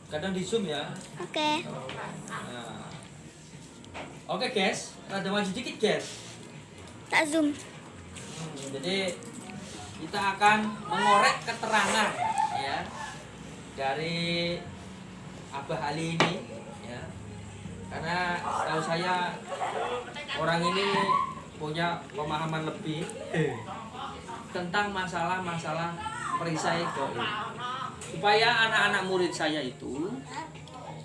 Kadang di zoom ya. Oke. Nah. Oke guys, rada maju dikit guys. Tak zoom. Jadi kita akan mengorek keterangan ya dari Abah Ali ini ya. Karena tahu saya orang ini punya pemahaman lebih tentang masalah-masalah perisai gaib. Supaya anak-anak murid saya itu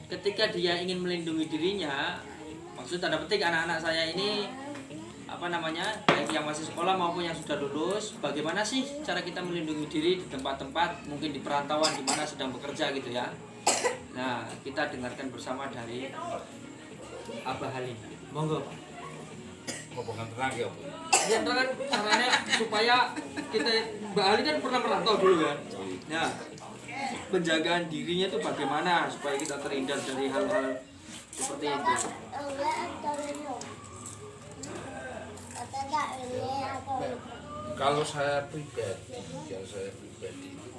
ketika dia ingin melindungi dirinya, maksud tanda petik anak-anak saya ini baik yang masih sekolah maupun yang sudah lulus, bagaimana sih cara kita melindungi diri di tempat-tempat mungkin di perantauan di mana sedang bekerja gitu ya. Nah, kita dengarkan bersama dari Abah Halim. Monggo Pak. Ngomongan tenang ya, Bu. Ya kan caranya supaya kita Mbak Ali kan pernah merantau dulu kan. Nah, penjagaan dirinya tuh bagaimana supaya kita terhindar dari hal-hal seperti itu. Kalau saya pribadi itu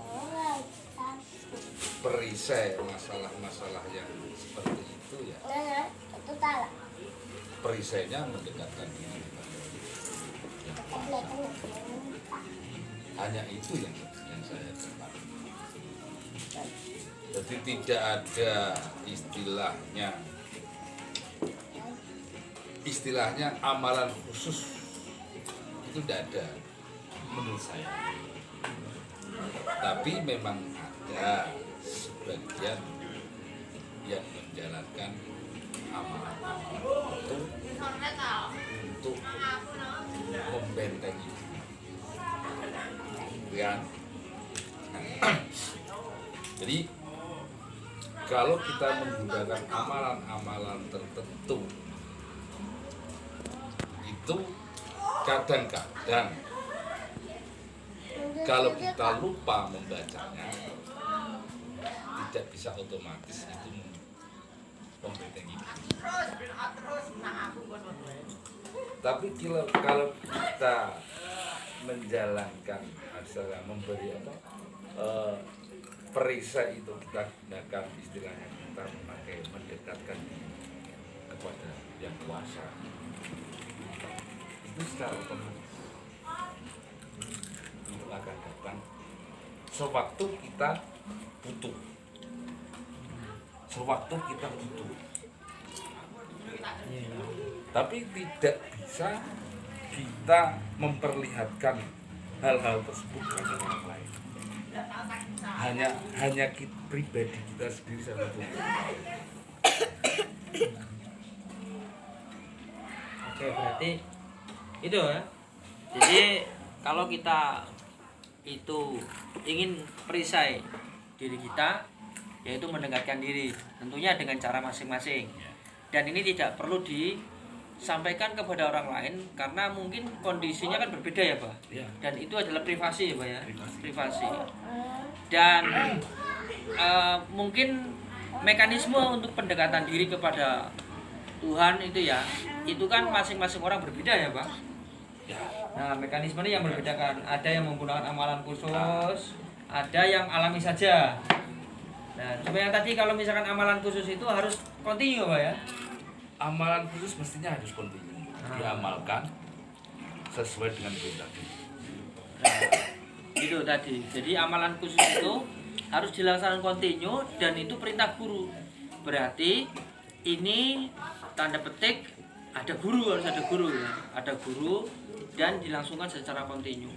perisai masalah-masalah yang seperti itu ya. Perisainya mendekatkan diri kepada Allah. Hanya itu yang saya tepat. Jadi tidak ada istilahnya amalan khusus, itu tidak ada menurut saya. Tapi memang ada sebagian yang menjalankan amalan-amalan itu untuk membentengi kan. Jadi kalau kita menggunakan amalan-amalan tertentu itu kadang-kadang kalau kita lupa membacanya tidak bisa otomatis itu membentengi. Tapi kalau kita menjalankan misalnya memberi perisai itu kita gunakan istilahnya kita memakai mendekatkan diri kepada yang kuasa itu secara otomatis untuk akan datang sewaktu kita butuh tapi tidak bisa kita memperlihatkan hal-hal tersebut kepada orang lain. Hanya kita pribadi kita sendiri sama Tuhan. Oke, berarti itu ya. Jadi kalau kita itu ingin perisai diri kita, yaitu mendekatkan diri, tentunya dengan cara masing-masing. Dan ini tidak perlu disampaikan kepada orang lain karena mungkin kondisinya kan berbeda ya, Pak. Ya. Dan itu adalah privasi ya, Pak ya. Privasi. Dan mungkin mekanisme untuk pendekatan diri kepada Tuhan itu ya, itu kan masing-masing orang berbeda ya, Pak. Nah, mekanismenya yang membedakan. Ada yang menggunakan amalan khusus, ada yang alami saja. Nah, cuma yang tadi kalau misalkan amalan khusus itu harus kontinu, Pak ya. Amalan khusus mestinya harus kontinu diamalkan sesuai dengan perintah. Nah, itu tadi. Jadi amalan khusus itu harus dilaksanakan kontinu dan itu perintah guru. Berarti ini tanda petik ada guru, harus ada guru ya. Ada guru dan dilangsungkan secara kontinu.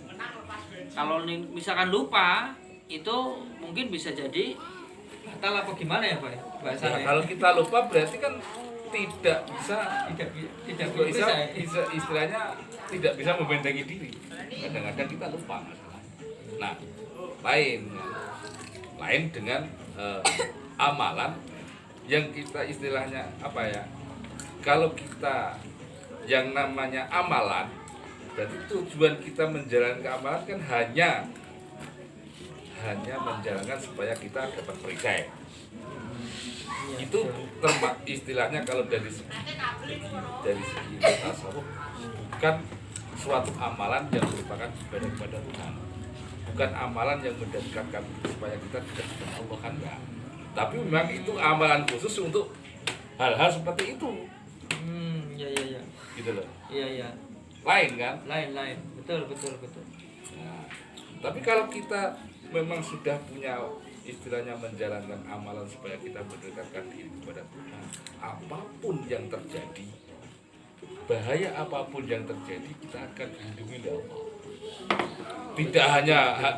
Kalau misalkan lupa itu mungkin bisa jadi batal apa gimana ya, Pak? Bahasanya. Kalau kita lupa berarti kan tidak bisa istilahnya tidak bisa membentengi diri. Kadang-kadang kita lupa masalah. Nah, lain dengan amalan yang kita istilahnya apa ya? Kalau kita yang namanya amalan, berarti tujuan kita menjalankan amalan kan hanya menjalankan supaya kita dapat perisai. Itu istilahnya kalau dari segi tasawuf bukan suatu amalan yang merupakan ibadah kepada Tuhan, bukan amalan yang mendekatkan supaya kita dekat dengan Allah, kan enggak. Tapi memang itu amalan khusus untuk hal-hal seperti itu. Iya iya iya. Gitu loh. Iya iya. Lain kan? Lain. Betul. Nah, tapi kalau kita memang sudah punya istilahnya menjalankan amalan supaya kita mendekatkan diri kepada Tuhan, apapun yang terjadi, bahaya apapun yang terjadi, kita akan dilindungi oleh Allah.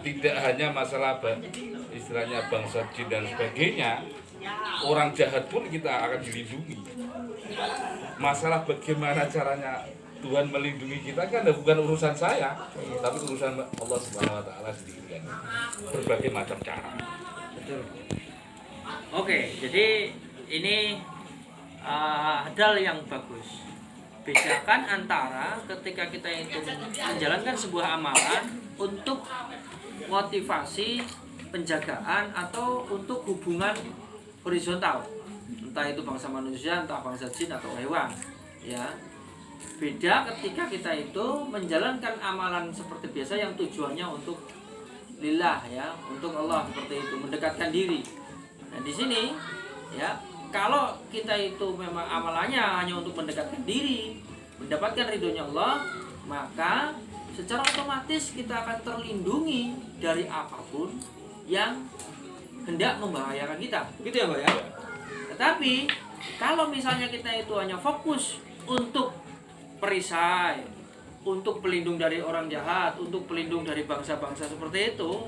Tidak hanya masalah istilahnya bangsa jin dan sebagainya, orang jahat pun kita akan dilindungi. Masalah bagaimana caranya Tuhan melindungi kita kan bukan urusan saya, tapi urusan Allah Subhanahu wa taala sendiri kan. Berbagai macam cara. Betul. Oke, jadi ini hal yang bagus. Bedakan antara ketika kita itu menjalankan sebuah amalan untuk motivasi penjagaan atau untuk hubungan horizontal, entah itu bangsa manusia, entah bangsa jin atau hewan, ya. Beda ketika kita itu menjalankan amalan seperti biasa yang tujuannya untuk lillah, ya, untuk Allah, seperti itu, mendekatkan diri. Nah, di sini ya, kalau kita itu memang amalannya hanya untuk mendekatkan diri, mendapatkan ridhonya Allah, maka secara otomatis kita akan terlindungi dari apapun yang hendak membahayakan kita. Begitu ya, Pak ya? Tetapi kalau misalnya kita itu hanya fokus untuk perisai, untuk pelindung dari orang jahat, untuk pelindung dari bangsa-bangsa seperti itu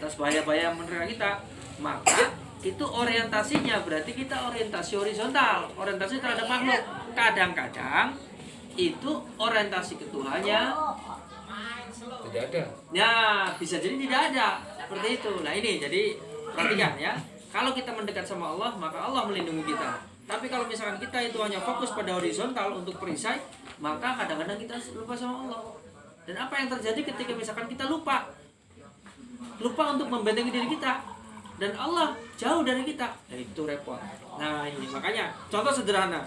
atas bahaya-bahaya yang menerima kita, maka itu orientasinya berarti kita orientasi horizontal, orientasi terhadap makhluk. Kadang-kadang itu orientasi ke Tuhannya Tidak ada. ya bisa jadi tidak ada, seperti itu. Nah ini jadi perhatikan ya, kalau kita mendekat sama Allah maka Allah melindungi kita. Tapi kalau misalkan kita itu hanya fokus pada horizontal untuk perisai, maka kadang-kadang kita lupa sama Allah. Dan apa yang terjadi ketika misalkan kita lupa untuk membentengi diri kita dan Allah jauh dari kita, dan itu repot. Nah ini makanya contoh sederhana,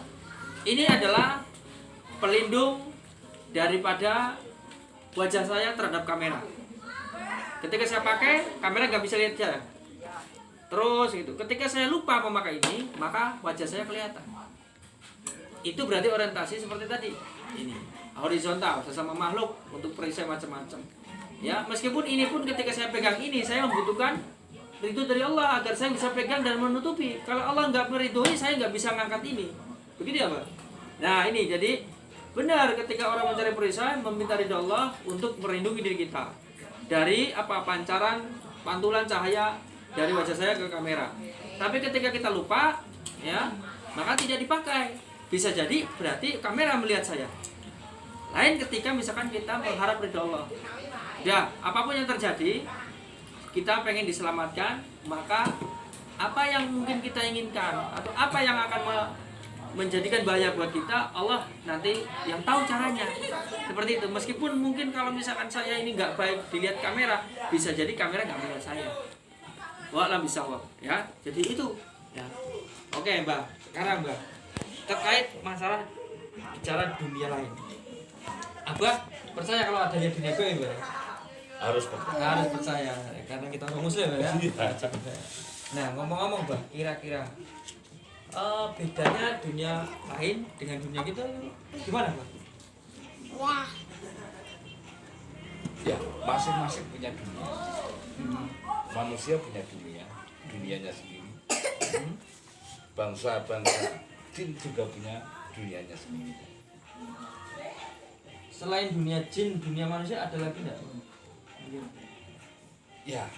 ini adalah pelindung daripada wajah saya terhadap kamera. Ketika saya pakai, kamera nggak bisa lihat saya. Terus gitu. Ketika saya lupa memakai ini, maka wajah saya kelihatan. Itu berarti orientasi seperti tadi. Ini horizontal sesama makhluk untuk perisai macam-macam. Ya, meskipun ini pun ketika saya pegang ini, saya membutuhkan ridho dari Allah agar saya bisa pegang dan menutupi. Kalau Allah nggak meridhoi, saya nggak bisa ngangkat ini. Begitu ya, Pak? Nah, ini jadi benar ketika orang mencari perisai meminta ridho Allah untuk melindungi diri kita dari pantulan cahaya dari wajah saya ke kamera. Tapi ketika kita lupa, ya, maka tidak dipakai. Bisa jadi berarti kamera melihat saya. Lain ketika misalkan kita berharap ridho Allah. Ya, apapun yang terjadi, kita pengen diselamatkan, maka apa yang mungkin kita inginkan atau apa yang akan menjadikan bahaya buat kita, Allah nanti yang tahu caranya. Seperti itu. Meskipun mungkin kalau misalkan saya ini nggak baik dilihat kamera, bisa jadi kamera nggak melihat saya. Wa'lam bisawab, ya. Jadi itu, ya. Oke, Mbak. Sekarang, Mbak, terkait masalah bicara dunia lain. Abah percaya kalau ada yang dunia gaib, Mbak? Harus percaya. Harus percaya, karena kita orang muslim, ya. Nah, ngomong-ngomong, Mbak, kira-kira bedanya dunia lain dengan dunia kita gimana, Mbak? Ya, masing-masing punya dunia. Manusia punya dunianya sendiri. Bangsa-bangsa jin juga punya dunianya sendiri. Selain dunia jin, dunia manusia ada lagi enggak? Ya,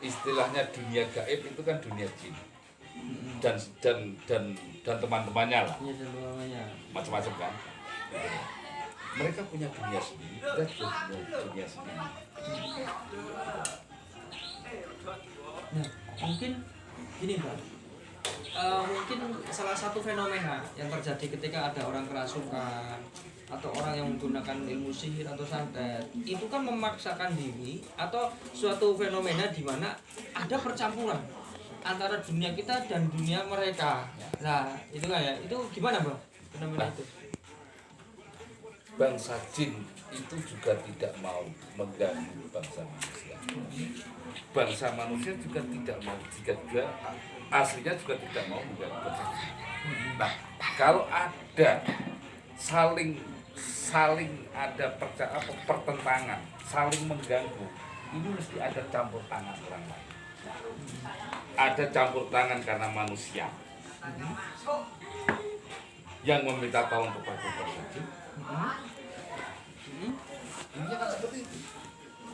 istilahnya dunia gaib itu kan dunia jin dan teman-temannya lah, Iya, dan namanya. macam-macam kan. Mereka punya dunia sendiri, kita juga punya dunia sendiri. Nah, mungkin gini, Mbak. Mungkin salah satu fenomena yang terjadi ketika ada orang kerasukan atau orang yang menggunakan ilmu sihir atau santet, itu kan memaksakan diri atau suatu fenomena di mana ada percampuran antara dunia kita dan dunia mereka. Nah, itu kan ya. Itu gimana, Mbak? Fenomena itu. Bangsa jin itu juga tidak mau mengganggu bangsa manusia. bangsa manusia juga tidak mau, juga aslinya juga tidak mau menggali Pancasila. Nah, kalau ada saling ada pertentangan, saling mengganggu, ini mesti ada campur tangan orang lain. Ada campur tangan karena manusia yang meminta tolong kepada Pancasila. Ini kan seperti itu.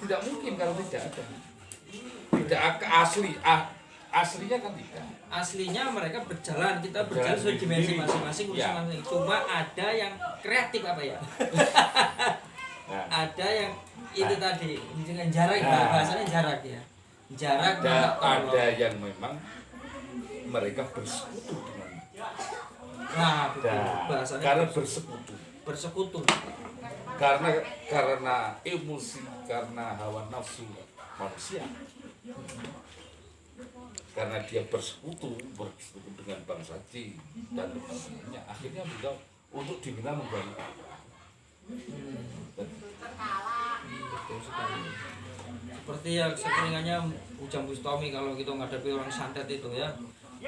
Tidak mungkin kalau tidak ada. Tidak aslinya kan tidak. Aslinya mereka berjalan, kita berjalan sesuai dimensi masing-masing, Ya. masing-masing. Cuma ada yang kreatif apa ya? Nah, Ada yang itu tadi dengan jarak, Nah. bahasanya jarak ya. Jarak ada yang memang mereka bersekutu dengan. Nah, betul. Nah, Bahasanya karena bersekutu. bersekutu. Karena emosi, karena hawa nafsu manusia. Karena dia bersekutu dengan bangsa Jin dan teman-temannya, akhirnya beliau untuk diminta menggali. Betul sekali. Seperti yang sekeringannya Ujang Bustami kalau kita menghadapi orang santet itu ya.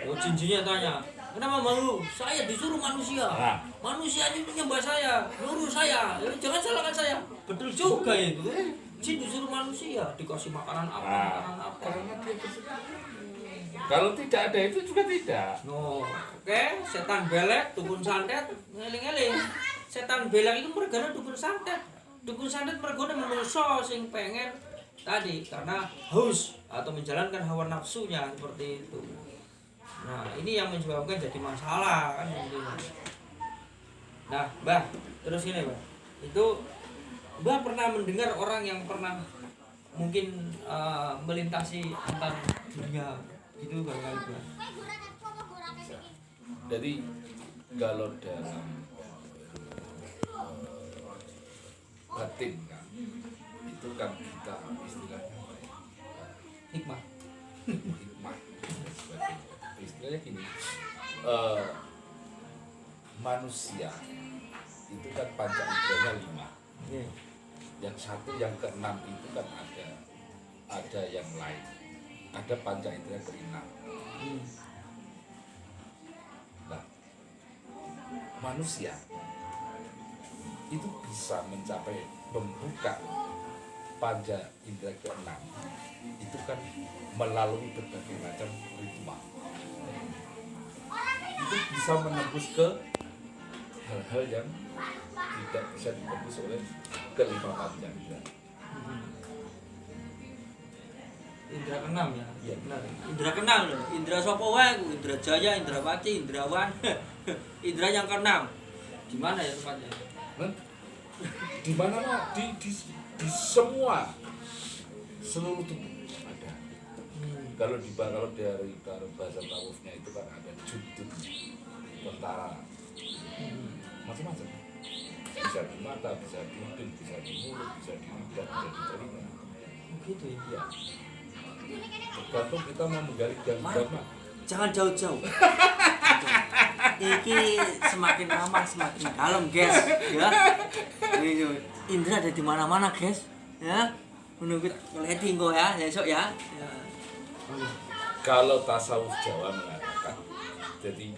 Oh, jinjinya tanya, kenapa malu? Saya disuruh manusia. Nah. Manusia ini nyembah saya, nyuruh saya. Jangan salahkan saya. Betul juga itu. Jin disuruh manusia, dikasih makanan apa, makanan apa. Karena dia bersekutu. Kalau tidak ada itu juga tidak. No, oke, setan belek, dukun santet, ngeling-eling. Setan belek itu mergane dukun santet. Dukun santet mergane menungso sing pengen tadi karena haus atau menjalankan hawa nafsunya seperti itu. Nah, ini yang menyebabkan jadi masalah kan intinya. Nah, Mbah, terus ini, Mbah. Itu Mbah pernah mendengar orang yang pernah mungkin melintasi antar dunia gitu kali-kali, Mbah. Jadi kalau dalam batin kan, itu kan kita istilahnya Hikmah. hikmah. Istilahnya gini, manusia itu kan panca inderanya 5. Iya. Yang satu, yang keenam itu kan ada yang lain. Ada panca indera ke-6. Nah, manusia itu bisa mencapai membuka panca indera ke-6 itu kan melalui berbagai macam ritual. Itu bisa menembus ke hal-hal yang tidak bisa ditembus oleh kelima panca indera. Indra keenam ya. Iya. Benar. Indra keenam loh. Indra sapa wae ku? Indra Jaya, Indra Pati, Indrawan. Indra yang keenam. Di mana ya tempatnya? Di mana di semua seluruh tubuh ada. Kalau dari bahasa tawufnya itu kan ada judul tentara macam-macam. Bisa di mata, bisa di hidung, bisa di mulut, bisa di lidah, bisa di telinga. Begitu ya. Ya. Tergantung kita mau menggali dan mana. Jangan jauh-jauh. Iki semakin lama semakin dalam, guys. Ya. Ini Indra ada di mana-mana, guys. Ya. Menunggu lighting kok ya, besok ya. Ya. Kalau tasawuf Jawa mengatakan, jadi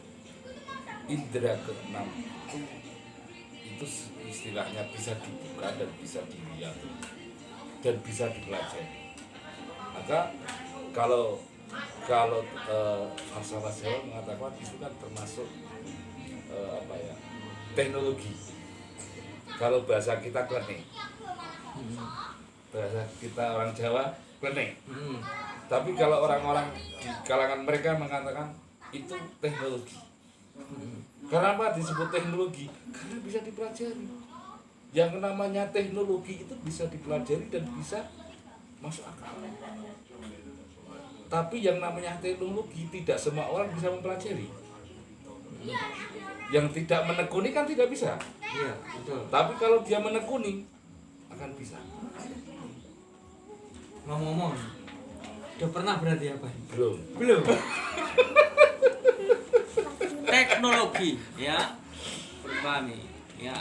indera ke-6 itu istilahnya bisa dibuka dan bisa dilihat dan bisa dipelajari. Maka kalau falsafah Jawa mengatakan itu kan termasuk teknologi. Kalau bahasa kita klenik, bahasa kita orang Jawa klenik. Tapi kalau orang-orang di kalangan mereka mengatakan itu teknologi. Kenapa disebut teknologi? Karena bisa dipelajari. Yang namanya teknologi itu bisa dipelajari dan bisa masuk akal. Tapi yang namanya teknologi tidak semua orang bisa mempelajari. Yang tidak menekuni kan tidak bisa. Iya, betul. Tapi kalau dia menekuni akan bisa. Ngomong-ngomong, udah pernah berarti apa? Belum. Belum. Teknologi, ya, berbami, ya,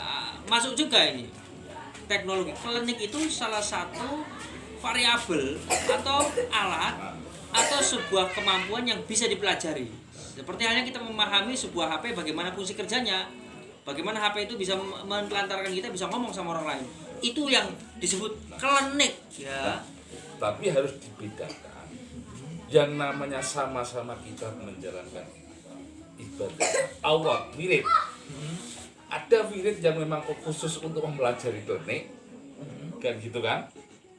masuk juga ini. Teknologi klinik itu salah satu variabel atau alat atau sebuah kemampuan yang bisa dipelajari. Seperti halnya kita memahami sebuah HP bagaimana fungsi kerjanya, bagaimana HP itu bisa menelantarkan kita bisa ngomong sama orang lain. Itu yang disebut klinik ya. Tapi harus dibedakan. Yang namanya sama-sama kita menjalankan ibadah Allah wirid. Ada wirid yang memang khusus untuk mempelajari klinik, kan gitu kan?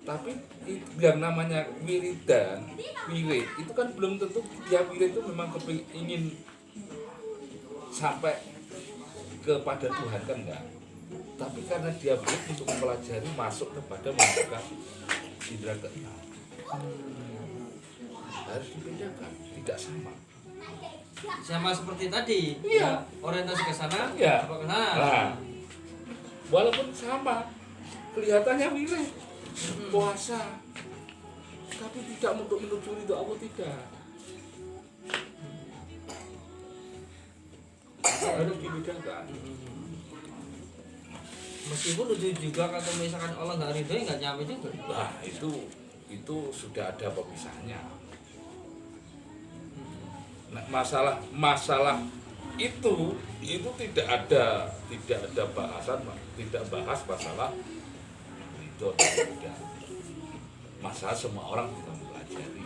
Tapi yang namanya wirid itu kan belum tentu dia wirid itu memang ingin sampai kepada Tuhan kan enggak. Tapi karena dia wirid untuk mempelajari masuk kepada membuka indera keenam. Harus dibedakan, tidak sama. Sama seperti tadi. Iya. Ya, orientasi ke sana, Iya. apa ke sana. Nah, walaupun sama, kelihatannya wirid, puasa, tapi tidak untuk menuju itu Allah tidak. Harus dibedakan. Meskipun itu juga kalau misalkan Allah nggak ridho nggak nyampe juga. Nah, itu sudah ada pemisahnya. Nah, masalah itu tidak ada bahasan, tidak bahas masalah itu tidak. Masalah semua orang bisa mempelajari.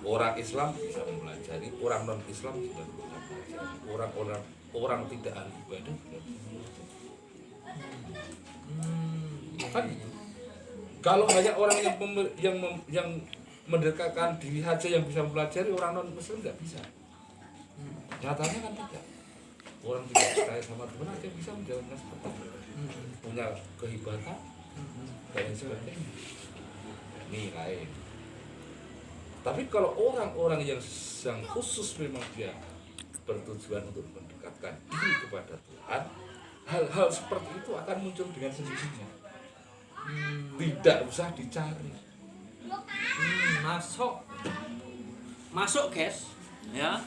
Orang Islam bisa mempelajari, orang non Islam juga bisa mempelajari. Orang tidak ahli ibadah juga bisa mempelajari. Kan kalau hanya orang yang mendekatkan diri saja yang bisa mempelajari, orang non muslim nggak bisa. Nyatanya kan tidak. Orang tidak percaya sama Tuhan aja bisa menjalankan seperti itu. Punya kehebatan dan lain sebagainya. Ini lain. Tapi kalau orang-orang yang khusus memang dia bertujuan untuk mendekatkan diri kepada Tuhan, hal-hal seperti itu akan muncul dengan sendirinya. Tidak usah dicari. Masuk guys ya,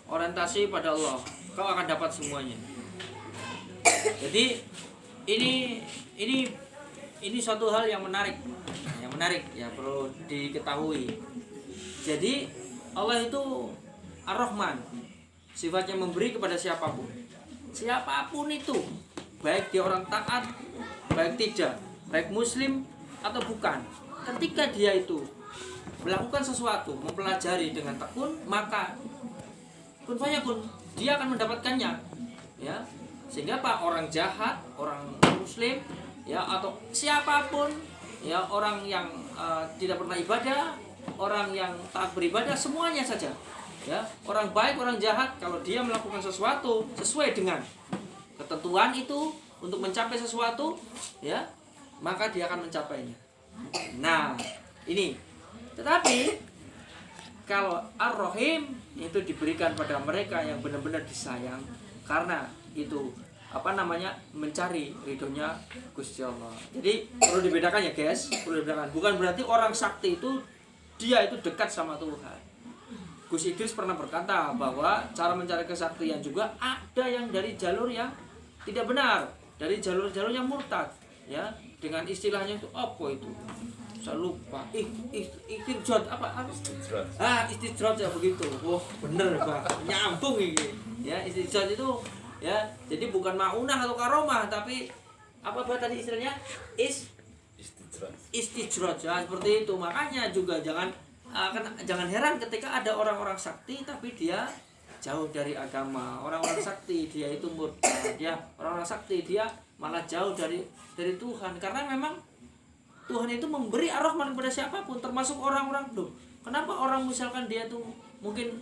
orientasi pada Allah, kau akan dapat semuanya. Jadi ini suatu hal yang menarik ya, perlu diketahui. Jadi Allah itu Ar-Rahman, sifatnya memberi kepada siapapun itu, baik dia orang taat, baik tidak, baik muslim atau bukan. Ketika dia itu melakukan sesuatu, mempelajari dengan tekun, maka kun fayakun, dia akan mendapatkannya ya. Sehingga Pak, orang jahat, orang muslim ya, atau siapapun ya, orang yang tidak pernah ibadah, orang yang taat beribadah, semuanya saja ya, orang baik, orang jahat, kalau dia melakukan sesuatu sesuai dengan ketentuan itu untuk mencapai sesuatu ya, maka dia akan mencapainya. Nah, ini. Tetapi kalau Ar-Rahim itu diberikan pada mereka yang benar-benar disayang, karena itu mencari ridhonya Gusti Allah. Jadi perlu dibedakan ya guys, perlu dibedakan. Bukan berarti orang sakti itu dia itu dekat sama Tuhan. Gus Idris pernah berkata bahwa cara mencari kesaktian juga ada yang dari jalur yang tidak benar, dari jalur-jalur yang murtad ya, dengan istilahnya itu apa itu? Saya lupa. Istidroj apa? Istidroj ya begitu. Wah, bener Pak. Nyambung ini. Ya, istidroj itu ya, jadi bukan maunah atau karomah, tapi apa tadi istilahnya? Istidroj. Ya, seperti itu. Makanya juga jangan heran ketika ada orang-orang sakti tapi dia jauh dari agama. Orang-orang sakti dia itu murtad, ya. Orang-orang sakti dia malah jauh dari Tuhan, karena memang Tuhan itu memberi Ar-Rahman kepada siapapun, termasuk orang-orang tuh. Kenapa orang misalkan dia tuh mungkin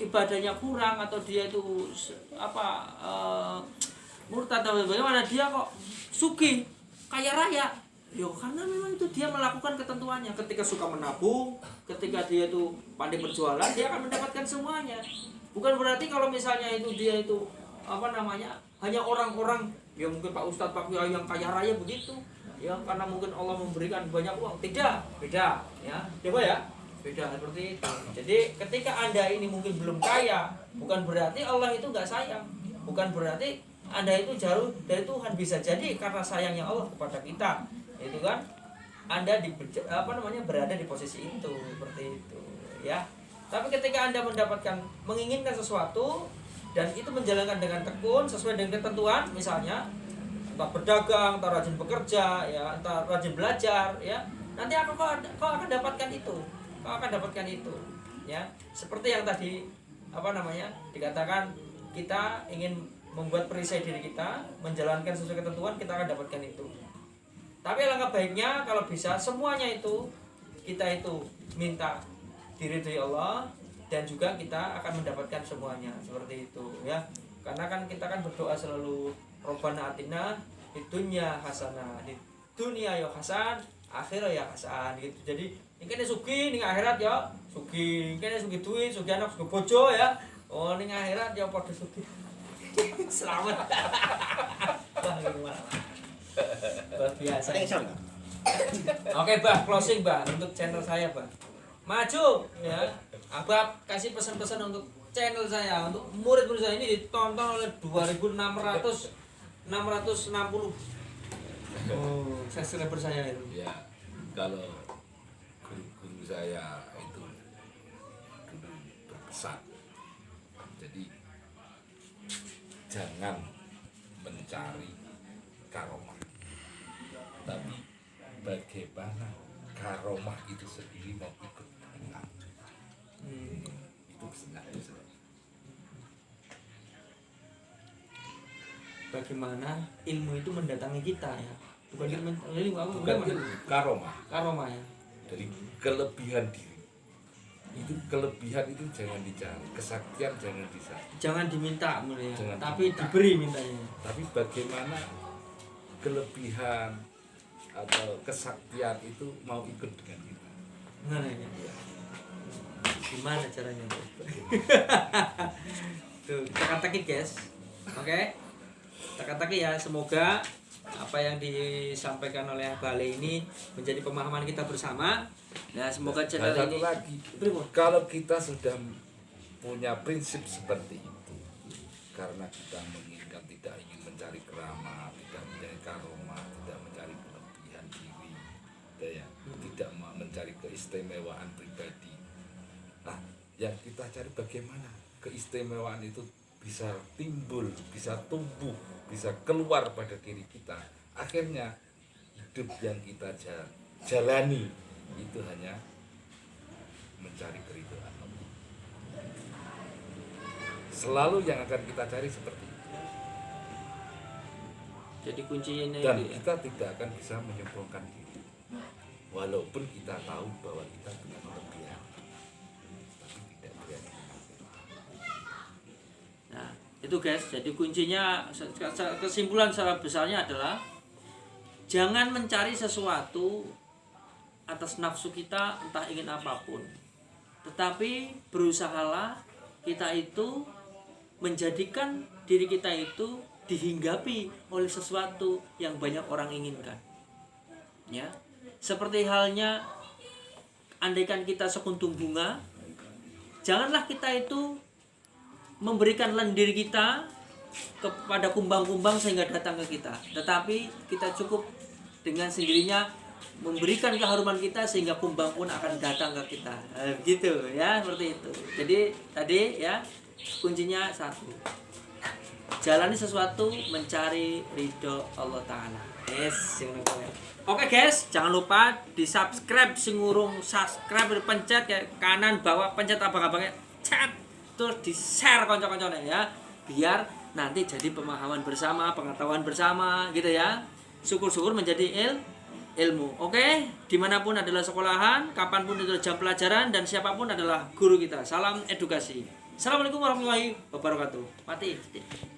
ibadahnya kurang, atau dia itu murtad atau bagaimana, dia kok sugih, kaya raya? Ya karena memang itu dia melakukan ketentuannya. Ketika suka menabung, ketika dia itu pandai berjualan, dia akan mendapatkan semuanya. Bukan berarti kalau misalnya itu dia itu hanya orang-orang ya, mungkin Pak Ustadz, Pak Kiai yang kaya raya begitu ya, karena mungkin Allah memberikan banyak uang. Tidak, beda ya. Coba ya, beda seperti itu. Jadi ketika Anda ini mungkin belum kaya, bukan berarti Allah itu nggak sayang, bukan berarti Anda itu jauh dari Tuhan. Bisa jadi karena sayangnya Allah kepada kita, itu kan. Anda berada di posisi itu, seperti itu ya. Tapi ketika Anda menginginkan sesuatu dan itu menjalankan dengan tekun sesuai dengan ketentuan, misalnya entah berdagang, entah rajin bekerja, ya, entah rajin belajar, ya, nanti kau akan dapatkan itu, ya. Seperti yang tadi dikatakan, kita ingin membuat perisai diri kita, menjalankan sesuai ketentuan, kita akan dapatkan itu. Tapi alangkah baiknya kalau bisa semuanya itu kita itu minta diridhoi Allah dan juga kita akan mendapatkan semuanya, seperti itu ya. Karena kan kita kan berdoa selalu Rabbana atina fid dunya hasanah, di dunia ya hasan, akhirat ya hasan gitu. Jadi ini sugih ning akhirat ya sugih, ini sugih duit, sugih anak, sugih bojo ya. Oh ning akhirat ya padha sugih. Selamat. Wah, gimana? Luar biasa. Oke, Bah, closing, Bah, untuk channel saya, Bah. Maju ya. Abah kasih pesan-pesan untuk channel saya, untuk murid-murid saya ini ditonton oleh 2660. Oh, subscriber saya itu. Ya, kalau guru-guru saya itu dulu berpesan, jadi jangan mencari karomah, tapi bagaimana karomah itu sendiri mau ikut datang. Itu sebenarnya bagaimana ilmu itu mendatangi kita ya, bukan ilmu karomah ya, dari kelebihan diri. Itu kelebihan itu jangan dicari, kesaktian jangan dicari, jangan diminta mulai, tapi diminta. diberi mintanya. Tapi bagaimana kelebihan atau kesaktian itu mau ikut dengan kita. Gimana ya? Gimana caranya? Tuh, teka-teki guys. Oke. Teka-teki ya, semoga apa yang disampaikan oleh Bale ini menjadi pemahaman kita bersama. Nah, semoga channel Dan satu ini lagi, kalau kita sudah punya prinsip seperti itu, karena kita menginginkan, tidak ingin mencari keramat, tidak mencari karomah, tidak mencari kelebihan diri, ya, tidak mencari keistimewaan pribadi. Nah, yang kita cari bagaimana keistimewaan itu bisa timbul, bisa tumbuh, bisa keluar pada diri kita. Akhirnya hidup yang kita jalani itu hanya mencari keridhaan Allah. Selalu yang akan kita cari seperti itu. jadi kuncinya Dan itu ya. kita tidak akan bisa menyombongkan diri, walaupun kita tahu bahwa kita punya kelebihan, tapi tidak berani mengaku. Nah, itu guys, jadi kuncinya, kesimpulan secara besarnya adalah jangan mencari sesuatu atas nafsu kita, entah ingin apapun, tetapi berusahalah kita itu menjadikan diri kita itu dihinggapi oleh sesuatu yang banyak orang inginkan, ya. Seperti halnya andaikan kita sekuntum bunga, janganlah kita itu memberikan lendir kita kepada kumbang-kumbang sehingga datang ke kita, tetapi kita cukup dengan sendirinya memberikan keharuman kita sehingga kumbang pun akan datang ke kita. Gitu ya, seperti itu. Jadi tadi ya, kuncinya satu, jalani sesuatu mencari ridho Allah Ta'ala. Yes. Oke guys, jangan lupa di subscribe, sing urung subscribe, pencet kayak kanan bawah, pencet abang-abangnya, chat, terus di share konco-koncone ya, biar nanti jadi pemahaman bersama, pengetahuan bersama gitu ya. Syukur-syukur menjadi ilmu. Oke, dimanapun adalah sekolahan, kapanpun itu jam pelajaran, dan siapapun adalah guru kita. Salam edukasi. Assalamualaikum warahmatullahi wabarakatuh. Mati.